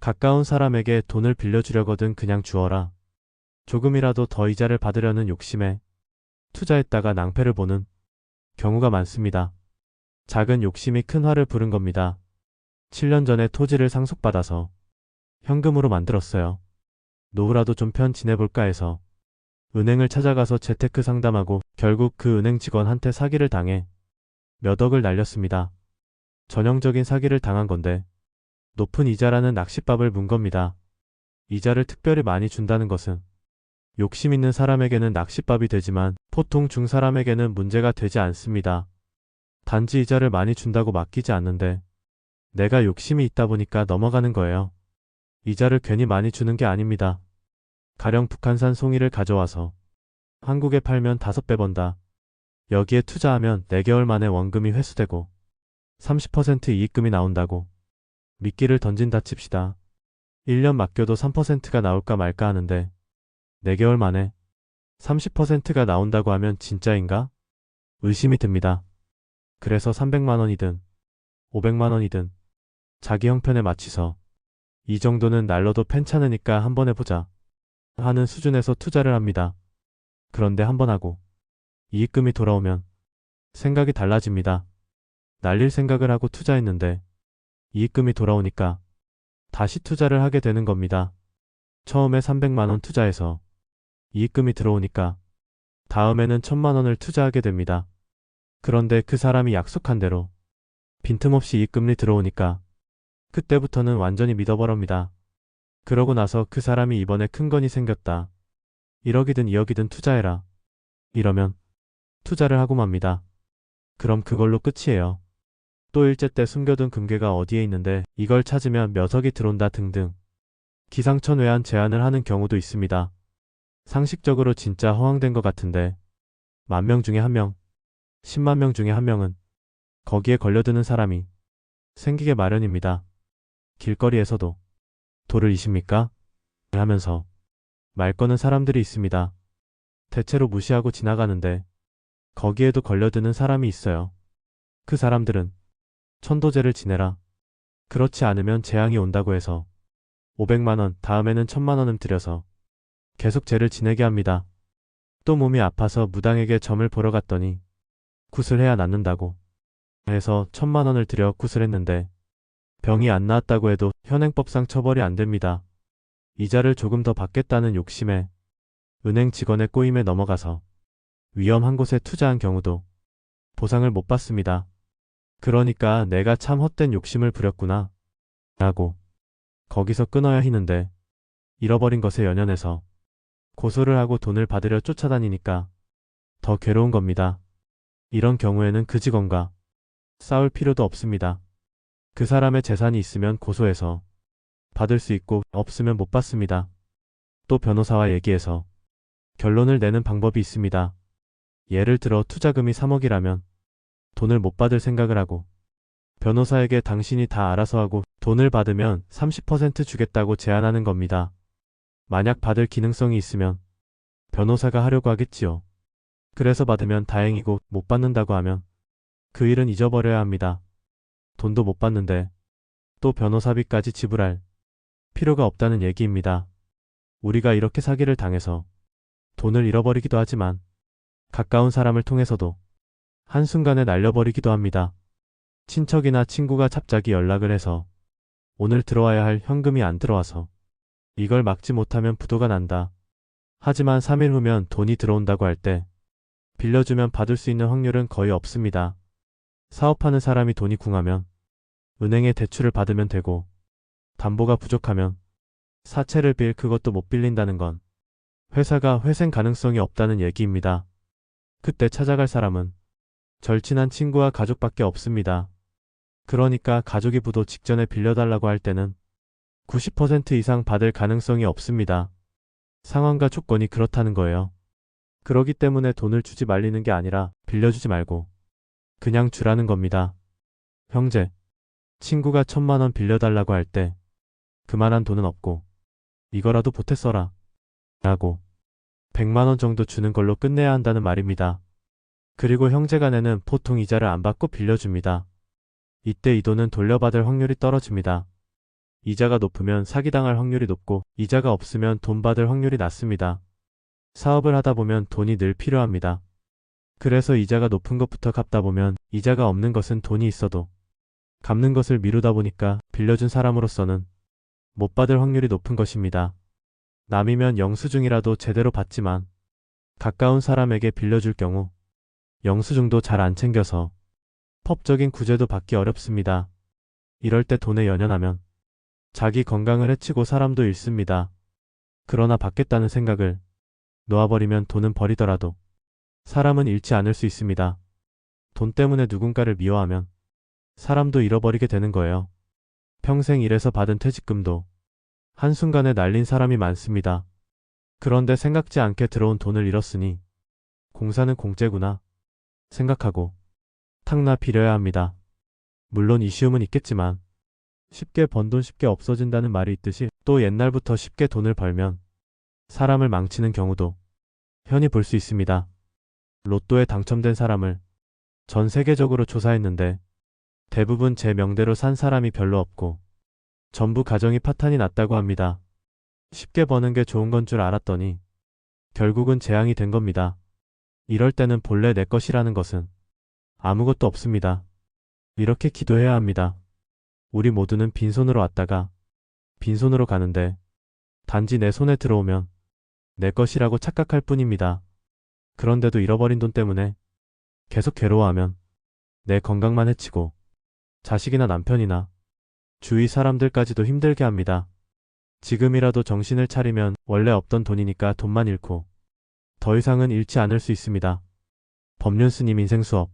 가까운 사람에게 돈을 빌려주려거든 그냥 주어라. 조금이라도 더 이자를 받으려는 욕심에 투자했다가 낭패를 보는 경우가 많습니다. 작은 욕심이 큰 화를 부른 겁니다. 7년 전에 토지를 상속받아서 현금으로 만들었어요. 노후라도 좀 편 지내볼까 해서 은행을 찾아가서 재테크 상담하고 결국 그 은행 직원한테 사기를 당해 몇 억을 날렸습니다. 전형적인 사기를 당한 건데 높은 이자라는 낚싯밥을 문 겁니다. 이자를 특별히 많이 준다는 것은 욕심 있는 사람에게는 낚싯밥이 되지만 보통 중 사람에게는 문제가 되지 않습니다. 단지 이자를 많이 준다고 맡기지 않는데 내가 욕심이 있다 보니까 넘어가는 거예요. 이자를 괜히 많이 주는 게 아닙니다. 가령 북한산 송이를 가져와서 한국에 팔면 5배 번다. 여기에 투자하면 4개월 만에 원금이 회수되고 30% 이익금이 나온다고 미끼를 던진다 칩시다. 1년 맡겨도 3%가 나올까 말까 하는데 4개월 만에 30%가 나온다고 하면 진짜인가? 의심이 듭니다. 그래서 300만 원이든 500만 원이든 자기 형편에 맞춰서 이 정도는 날러도 괜찮으니까 한번 해보자 하는 수준에서 투자를 합니다. 그런데 한번 하고 이익금이 돌아오면 생각이 달라집니다. 날릴 생각을 하고 투자했는데 이익금이 돌아오니까 다시 투자를 하게 되는 겁니다. 처음에 300만 원 투자해서 이익금이 들어오니까 다음에는 1000만 원을 투자하게 됩니다. 그런데 그 사람이 약속한 대로 빈틈없이 이익금이 들어오니까 그때부터는 완전히 믿어버립니다. 그러고 나서 그 사람이 이번에 큰 건이 생겼다. 1억이든 2억이든 투자해라. 이러면 투자를 하고 맙니다. 그럼 그걸로 끝이에요. 또 일제 때 숨겨둔 금괴가 어디에 있는데 이걸 찾으면 몇 억이 들어온다 등등 기상천외한 제안을 하는 경우도 있습니다. 상식적으로 진짜 허황된 것 같은데 10,000명 중에 1명, 10만 명 중에 1명은 거기에 걸려드는 사람이 생기게 마련입니다. 길거리에서도 도를 이십니까? 하면서 말 거는 사람들이 있습니다. 대체로 무시하고 지나가는데 거기에도 걸려드는 사람이 있어요. 그 사람들은 천도제를 지내라. 그렇지 않으면 재앙이 온다고 해서 500만 원, 다음에는 1000만 원을 들여서 계속 죄를 지내게 합니다. 또 몸이 아파서 무당에게 점을 보러 갔더니 굿을 해야 낫는다고 해서 1000만 원을 들여 굿을 했는데 병이 안 나았다고 해도 현행법상 처벌이 안 됩니다. 이자를 조금 더 받겠다는 욕심에 은행 직원의 꼬임에 넘어가서 위험한 곳에 투자한 경우도 보상을 못 받습니다. 그러니까 내가 참 헛된 욕심을 부렸구나 라고 거기서 끊어야 하는데 잃어버린 것에 연연해서 고소를 하고 돈을 받으려 쫓아다니니까 더 괴로운 겁니다. 이런 경우에는 그 직원과 싸울 필요도 없습니다. 그 사람의 재산이 있으면 고소해서 받을 수 있고 없으면 못 받습니다. 또 변호사와 얘기해서 결론을 내는 방법이 있습니다. 예를 들어 투자금이 3억이라면 돈을 못 받을 생각을 하고 변호사에게 당신이 다 알아서 하고 돈을 받으면 30% 주겠다고 제안하는 겁니다. 만약 받을 기능성이 있으면 변호사가 하려고 하겠지요. 그래서 받으면 다행이고 못 받는다고 하면 그 일은 잊어버려야 합니다. 돈도 못 받는데 또 변호사비까지 지불할 필요가 없다는 얘기입니다. 우리가 이렇게 사기를 당해서 돈을 잃어버리기도 하지만 가까운 사람을 통해서도 한순간에 날려버리기도 합니다. 친척이나 친구가 갑자기 연락을 해서 오늘 들어와야 할 현금이 안 들어와서 이걸 막지 못하면 부도가 난다. 하지만 3일 후면 돈이 들어온다고 할 때 빌려주면 받을 수 있는 확률은 거의 없습니다. 사업하는 사람이 돈이 궁하면 은행에 대출을 받으면 되고 담보가 부족하면 사채를 빌 그것도 못 빌린다는 건 회사가 회생 가능성이 없다는 얘기입니다. 그때 찾아갈 사람은 절친한 친구와 가족밖에 없습니다. 그러니까 가족이 부도 직전에 빌려달라고 할 때는 90% 이상 받을 가능성이 없습니다. 상황과 조건이 그렇다는 거예요. 그러기 때문에 돈을 주지 말리는 게 아니라 빌려주지 말고 그냥 주라는 겁니다. 형제, 친구가 1000만 원 빌려달라고 할 때 그만한 돈은 없고 이거라도 보태 써라 라고 100만 원 정도 주는 걸로 끝내야 한다는 말입니다. 그리고 형제간에는 보통 이자를 안 받고 빌려줍니다. 이때 이 돈은 돌려받을 확률이 떨어집니다. 이자가 높으면 사기당할 확률이 높고 이자가 없으면 돈 받을 확률이 낮습니다. 사업을 하다 보면 돈이 늘 필요합니다. 그래서 이자가 높은 것부터 갚다 보면 이자가 없는 것은 돈이 있어도 갚는 것을 미루다 보니까 빌려준 사람으로서는 못 받을 확률이 높은 것입니다. 남이면 영수증이라도 제대로 받지만 가까운 사람에게 빌려줄 경우 영수증도 잘 안 챙겨서 법적인 구제도 받기 어렵습니다. 이럴 때 돈에 연연하면 자기 건강을 해치고 사람도 잃습니다. 그러나 받겠다는 생각을 놓아버리면 돈은 버리더라도 사람은 잃지 않을 수 있습니다. 돈 때문에 누군가를 미워하면 사람도 잃어버리게 되는 거예요. 평생 일해서 받은 퇴직금도 한순간에 날린 사람이 많습니다. 그런데 생각지 않게 들어온 돈을 잃었으니 공사는 공짜구나 생각하고 탕나 빌려야 합니다. 물론 이쉬움은 있겠지만 쉽게 번 돈 쉽게 없어진다는 말이 있듯이 또 옛날부터 쉽게 돈을 벌면 사람을 망치는 경우도 흔히 볼 수 있습니다. 로또에 당첨된 사람을 전 세계적으로 조사했는데 대부분 제 명대로 산 사람이 별로 없고 전부 가정이 파탄이 났다고 합니다. 쉽게 버는 게 좋은 건 줄 알았더니 결국은 재앙이 된 겁니다. 이럴 때는 본래 내 것이라는 것은 아무것도 없습니다. 이렇게 기도해야 합니다. 우리 모두는 빈손으로 왔다가 빈손으로 가는데 단지 내 손에 들어오면 내 것이라고 착각할 뿐입니다. 그런데도 잃어버린 돈 때문에 계속 괴로워하면 내 건강만 해치고 자식이나 남편이나 주위 사람들까지도 힘들게 합니다. 지금이라도 정신을 차리면 원래 없던 돈이니까 돈만 잃고 더 이상은 잃지 않을 수 있습니다. 법륜 스님 인생 수업